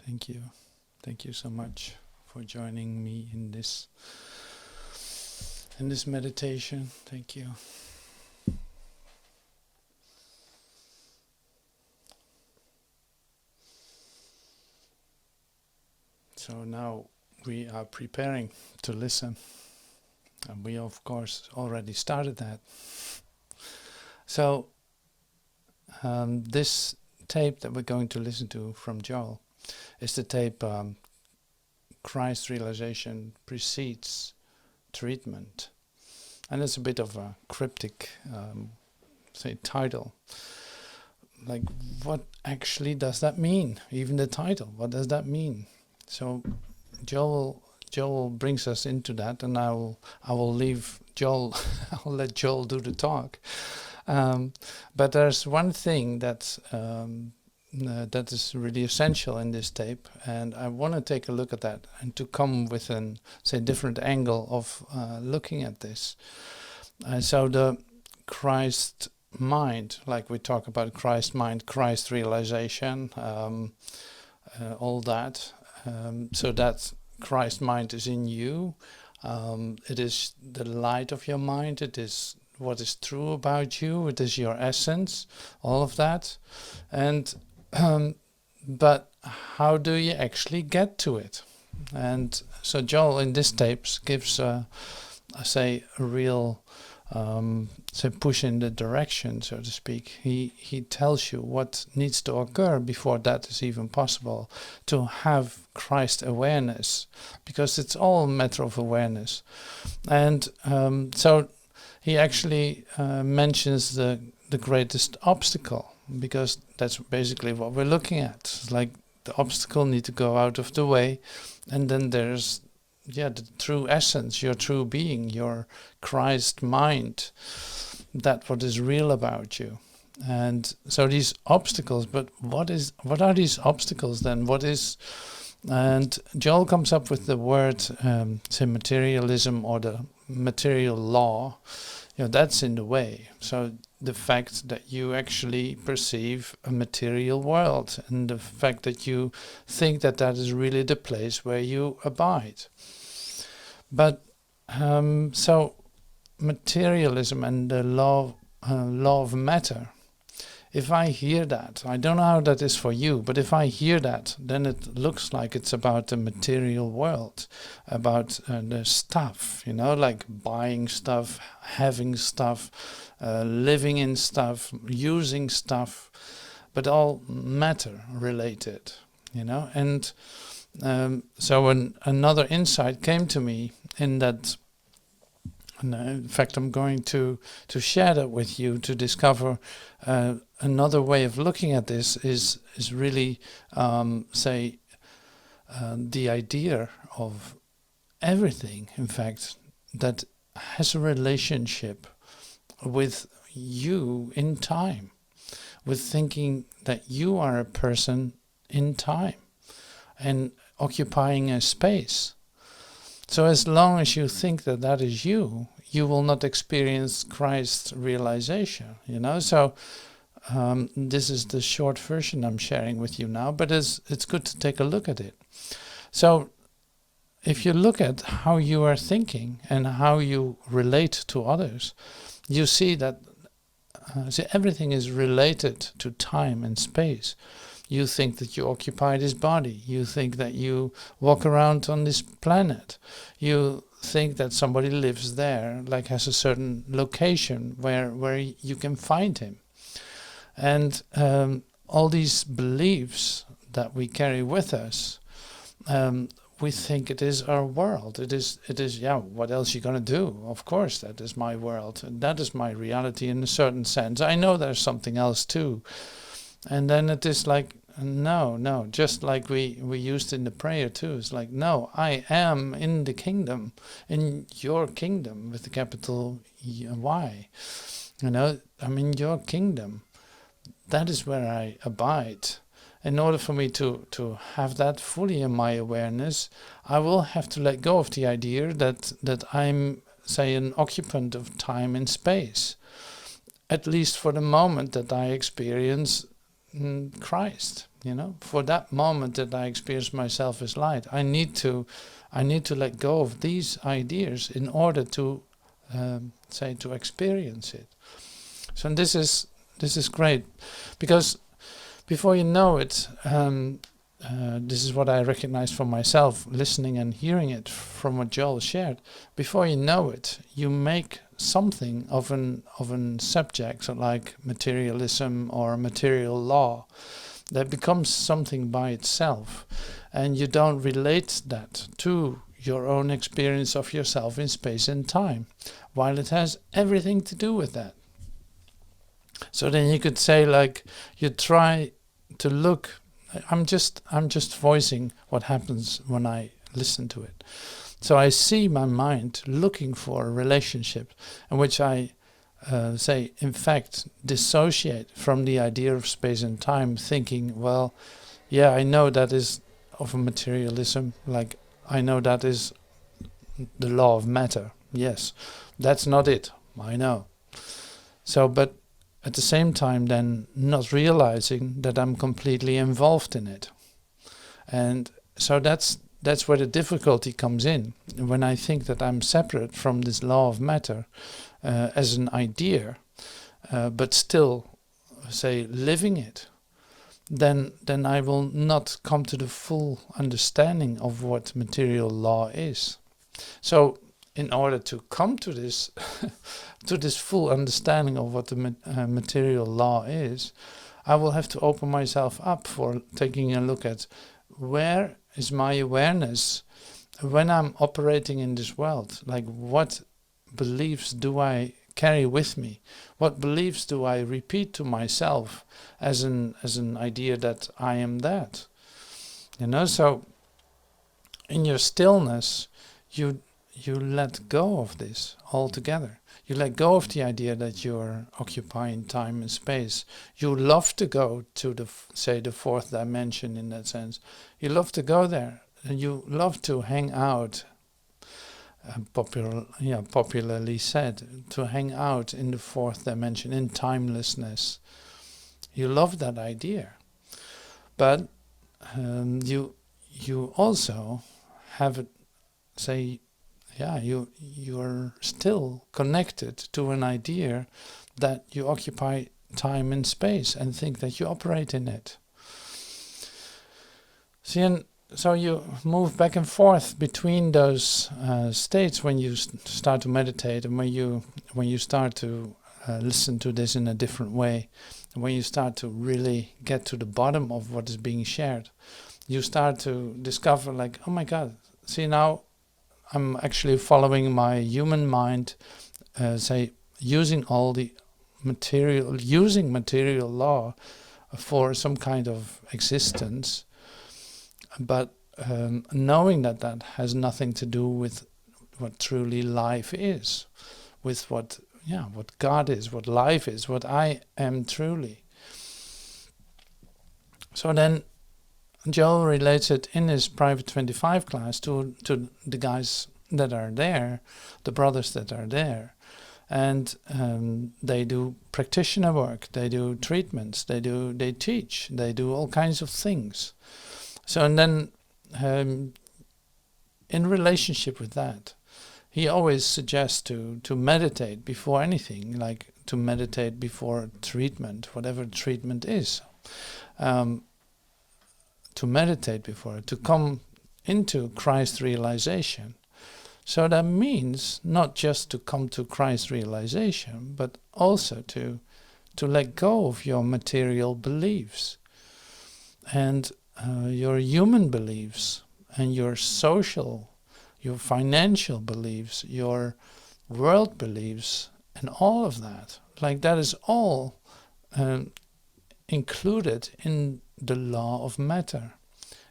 Thank you. Thank you so much for joining me in this meditation. Thank you. So now we are preparing to listen. And we of course already started that. So this tape that we're going to listen to from Joel is the tape Christ Realization Precedes Treatment. And it's a bit of a cryptic title. Like, what actually does that mean? Even the title, what does that mean? So Joel brings us into that, and I will leave Joel. I'll let Joel do the talk. But there's one thing that is really essential in this tape, and I want to take a look at that and to come with an different angle of looking at this. So the Christ mind, like we talk about Christ mind, Christ realization, all that. So that Christ mind is in you. It is the light of your mind. It is what is true about you. It is your essence. All of that, and but how do you actually get to it? And so Joel in this tapes gives a real push in the direction, so to speak. He tells you what needs to occur before that is even possible, to have Christ awareness, because it's all a matter of awareness. And so he actually mentions the greatest obstacle, because that's basically what we're looking at. It's like the obstacle need to go out of the way, and then there's the true essence, your true being, your Christ mind, that what is real about you. And so these obstacles, but what are these obstacles then? And Joel comes up with the word materialism, or the material law. That's in the way. So the fact that you actually perceive a material world, and the fact that you think that is really the place where you abide. But so materialism and the law of matter, if I hear that, I don't know how that is for you, but if I hear that, then it looks like it's about the material world, about the stuff, like buying stuff, having stuff, living in stuff, using stuff, but all matter related, and so another insight came to me in that. And in fact, I'm going to share that with you, to discover another way of looking at this is really, the idea of everything, in fact, that has a relationship with you in time, with thinking that you are a person in time and occupying a space. So as long as you think that is you, you will not experience Christ's realization, So this is the short version I'm sharing with you now, but it's good to take a look at it. So if you look at how you are thinking and how you relate to others, you see that everything is related to time and space. You think that you occupy this body. You think that you walk around on this planet. You think that somebody lives there, like has a certain location where you can find him. And all these beliefs that we carry with us, we think it is our world. It is. What else are you going to do? Of course, that is my world. And that is my reality in a certain sense. I know there's something else too. And then it is like, no, just like we used in the prayer too. It's like, no, I am in the kingdom, in your kingdom with the capital Y. I'm in your kingdom. That is where I abide. In order for me to have that fully in my awareness, I will have to let go of the idea that I'm, an occupant of time and space. At least for the moment that I experience Christ. For that moment that I experience myself as light, I need to let go of these ideas in order to to experience it. So this is great, because before you know it, this is what I recognize for myself, listening and hearing it from what Joel shared. Before you know it, you make something of an subject, like materialism or material law, that becomes something by itself, and you don't relate that to your own experience of yourself in space and time, while it has everything to do with that. So then you could say, like, you try to look. I'm just voicing what happens when I listen to it. So I see my mind looking for a relationship in which I in fact, dissociate from the idea of space and time, thinking, well, yeah, I know that is of a materialism, like I know that is the law of matter. Yes, that's not it, I know. So, but at the same time then not realizing that I'm completely involved in it. And so that's where the difficulty comes in. When I think that I'm separate from this law of matter as an idea, but still, living it, then I will not come to the full understanding of what material law is. So in order to come to this to this full understanding of what the material law is, I will have to open myself up for taking a look at where is my awareness when I'm operating in this world. Like, what beliefs do I carry with me? What beliefs do I repeat to myself as an idea that I am that? So in your stillness, you let go of this altogether. You let go of the idea that you're occupying time and space. You love to go to the fourth dimension in that sense. You love to go there, and you love to hang out. Popularly said, to hang out in the fourth dimension, in timelessness. You love that idea, but you also have it. You're still connected to an idea that you occupy time and space and think that you operate in it. See, and so you move back and forth between those states when you start to meditate, and when you start to listen to this in a different way, and when you start to really get to the bottom of what is being shared, you start to discover, like, oh my God, see, now I'm actually following my human mind, using all the material law for some kind of existence, but knowing that has nothing to do with what truly life is, with what God is, what life is, what I am truly. So then Joel relates it in his private 25 class to the guys that are there, the brothers that are there. And they do practitioner work, they do treatments, they teach, they do all kinds of things. So, and then in relationship with that, he always suggests to meditate before anything, like to meditate before treatment, whatever treatment is. To meditate before it, to come into Christ realization. So that means not just to come to Christ realization, but also to let go of your material beliefs and your human beliefs and your social, your financial beliefs, your world beliefs, and all of that. Like, that is all included in the law of matter,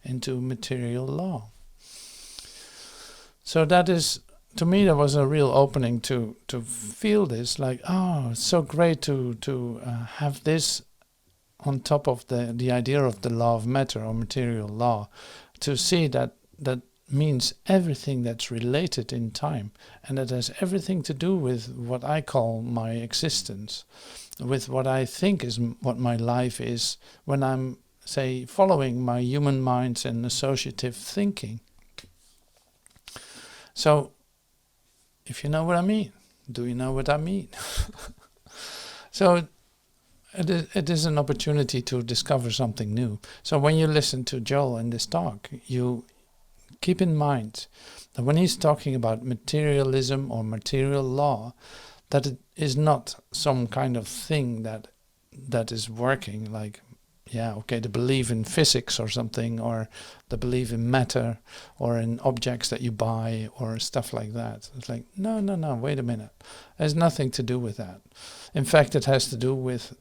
into material law. So that is, to me, that was a real opening to feel this, like, oh, it's so great to have this on top of the idea of the law of matter or material law, to see that means everything that's related in time, and that has everything to do with what I call my existence. with what I think is what my life is when I'm, say, following my human minds and associative thinking. So, if you know what I mean, do you know what I mean? So, it is an opportunity to discover something new. So when you listen to Joel in this talk, you keep in mind that when he's talking about materialism or material law, that it is not some kind of thing that is working, like, the belief in physics or something, or the belief in matter, or in objects that you buy, or stuff like that. It's like, no, wait a minute. There's nothing to do with that. In fact, it has to do with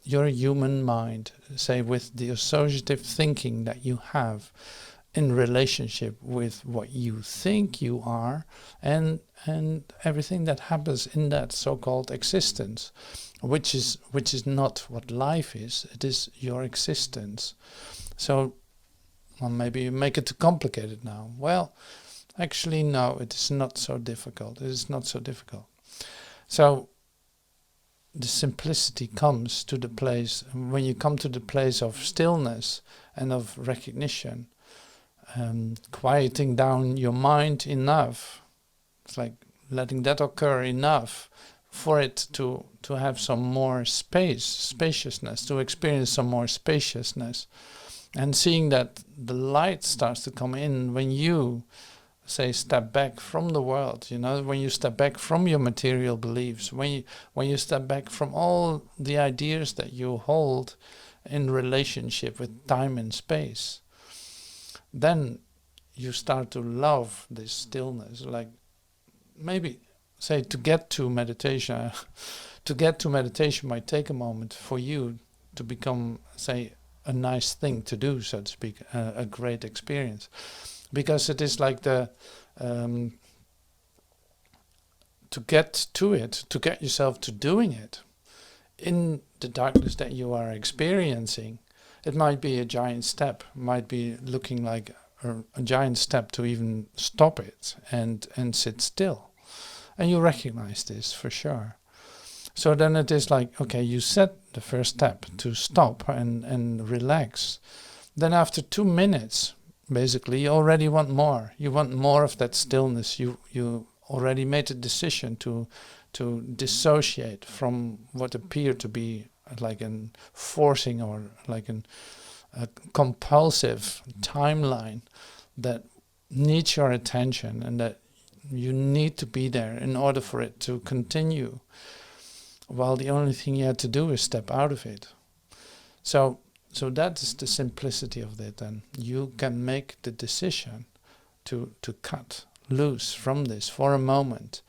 your human mind, say, with the associative thinking that you have in relationship with what you think you are, and everything that happens in that so-called existence, which is not what life is. It is your existence. So, well, maybe you make it too complicated now. Well, actually, no, it is not so difficult. It is not so difficult. So the simplicity comes to the place, when you come to the place of stillness and of recognition, quieting down your mind enough. It's like letting that occur enough for it to have some more spaciousness, to experience some more spaciousness, and seeing that the light starts to come in when you, say, step back from the world, when you step back from your material beliefs, when you step back from all the ideas that you hold in relationship with time and space, then you start to love this stillness. Like, maybe, say, to get to meditation might take a moment for you to become, say, a nice thing to do, so to speak, a great experience. Because it is like to get to it, to get yourself to doing it, in the darkness that you are experiencing, it might be a giant step, might be looking like a giant step to even stop it and sit still. And you recognize this for sure. So then it is like, okay, you set the first step to stop and relax. Then after 2 minutes, basically, you already want more. You want more of that stillness. You already made a decision to dissociate from what appeared to be like an forcing or like a compulsive timeline that needs your attention, and that you need to be there in order for it to continue, while the only thing you had to do is step out of it. So that is the simplicity of it, and you can make the decision to cut loose from this for a moment.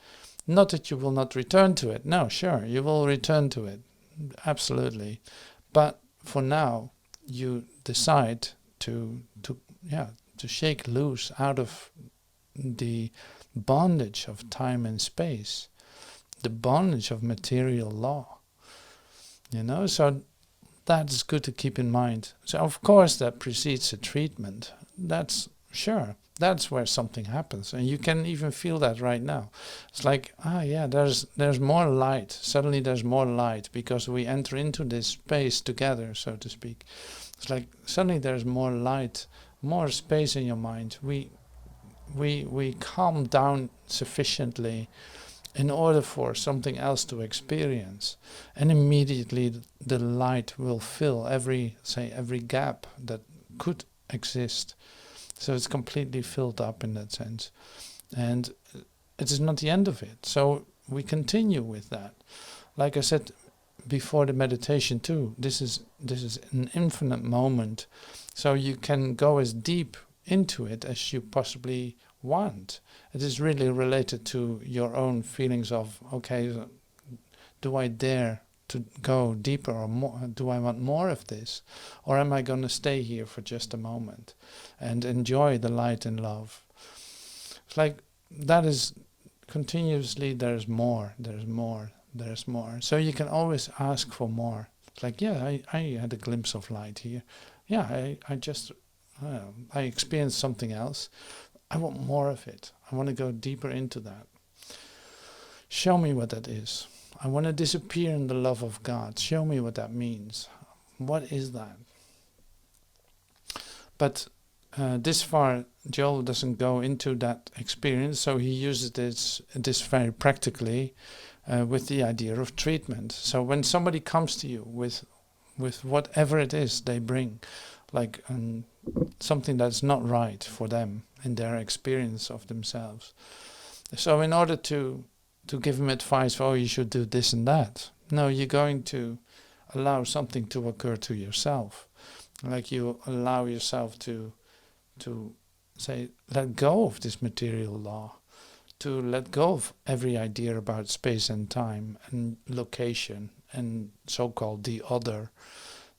Not that you will not return to it. No, sure, you will return to it, absolutely. But for now, you decide to shake loose out of the bondage of time and space, the bondage of material law. So that is good to keep in mind. So of course that precedes a treatment. That's sure. That's where something happens, and you can even feel that right now. It's like, there's more light. Suddenly there's more light because we enter into this space together, so to speak. It's like suddenly there's more light, more space in your mind. We calm down sufficiently in order for something else to experience, and immediately the light will fill every gap that could exist. So it's completely filled up in that sense, and it is not the end of it. So we continue with that. Like I said before the meditation too, this is an infinite moment, so you can go as deep into it as you possibly want. It is really related to your own feelings of, okay, do I dare to go deeper or more? Do I want more of this? Or am I going to stay here for just a moment and enjoy the light and love? It's like that is continuously, there's more. So you can always ask for more. It's like, I had a glimpse of light here. I experienced something else. I want more of it. I want to go deeper into that. Show me what that is. I want to disappear in the love of God. Show me what that means. What is that? But this far, Joel doesn't go into that experience, so he uses this very practically with the idea of treatment. So when somebody comes to you with whatever it is they bring, like something that's not right for them in their experience of themselves. So in order to give them advice, oh, you should do this and that. No, you're going to allow something to occur to yourself. Like you allow yourself to say, let go of this material law, to let go of every idea about space and time and location and so-called the other.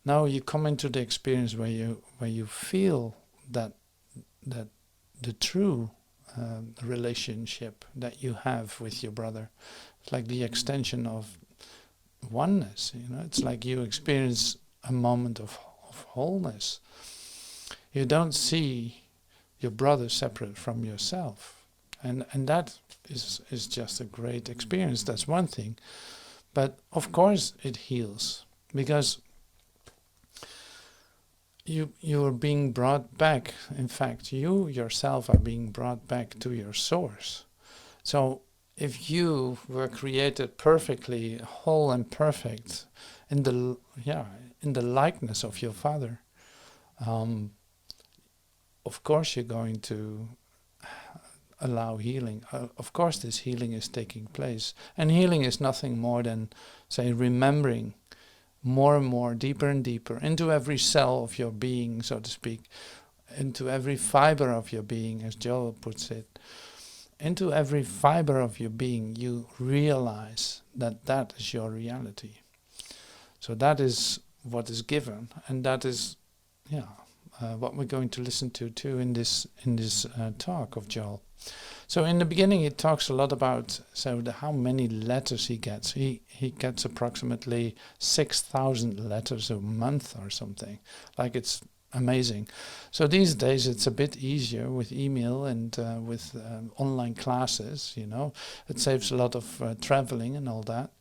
Now you come into the experience where you feel that the true relationship that you have with your brother. It's like the extension of oneness. It's like you experience a moment of wholeness. You don't see your brother separate from yourself, and that is just a great experience. That's one thing, but of course it heals, because you are being brought back. In fact, you yourself are being brought back to your source. So if you were created perfectly whole and perfect in the likeness of your Father, of course you're going to allow healing. Of course this healing is taking place. And healing is nothing more than, say, remembering more and more, deeper and deeper, into every cell of your being, so to speak, into every fiber of your being, as Joel puts it. Into every fiber of your being, you realize that is your reality. So that is what is given, and that is, what we're going to listen to too in this talk of Joel. So in the beginning, he talks a lot about how many letters he gets. He gets approximately 6,000 letters a month or something. Like, it's amazing. So these days it's a bit easier with email and with online classes. It saves a lot of traveling and all that.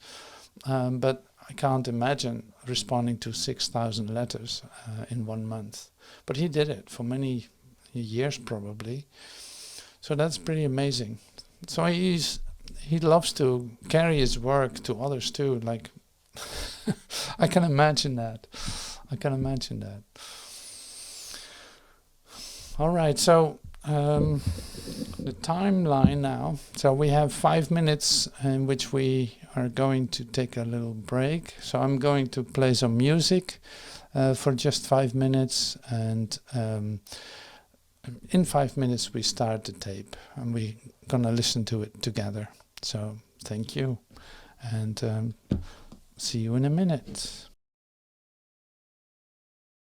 But I can't imagine responding to 6,000 letters in 1 month. But he did it for many years probably. So that's pretty amazing. So he loves to carry his work to others too. Like, I can imagine that. All right, so the timeline now. So we have 5 minutes in which we are going to take a little break. So I'm going to play some music for just 5 minutes, and in 5 minutes we start the tape, and we're gonna listen to it together. So thank you, and see you in a minute.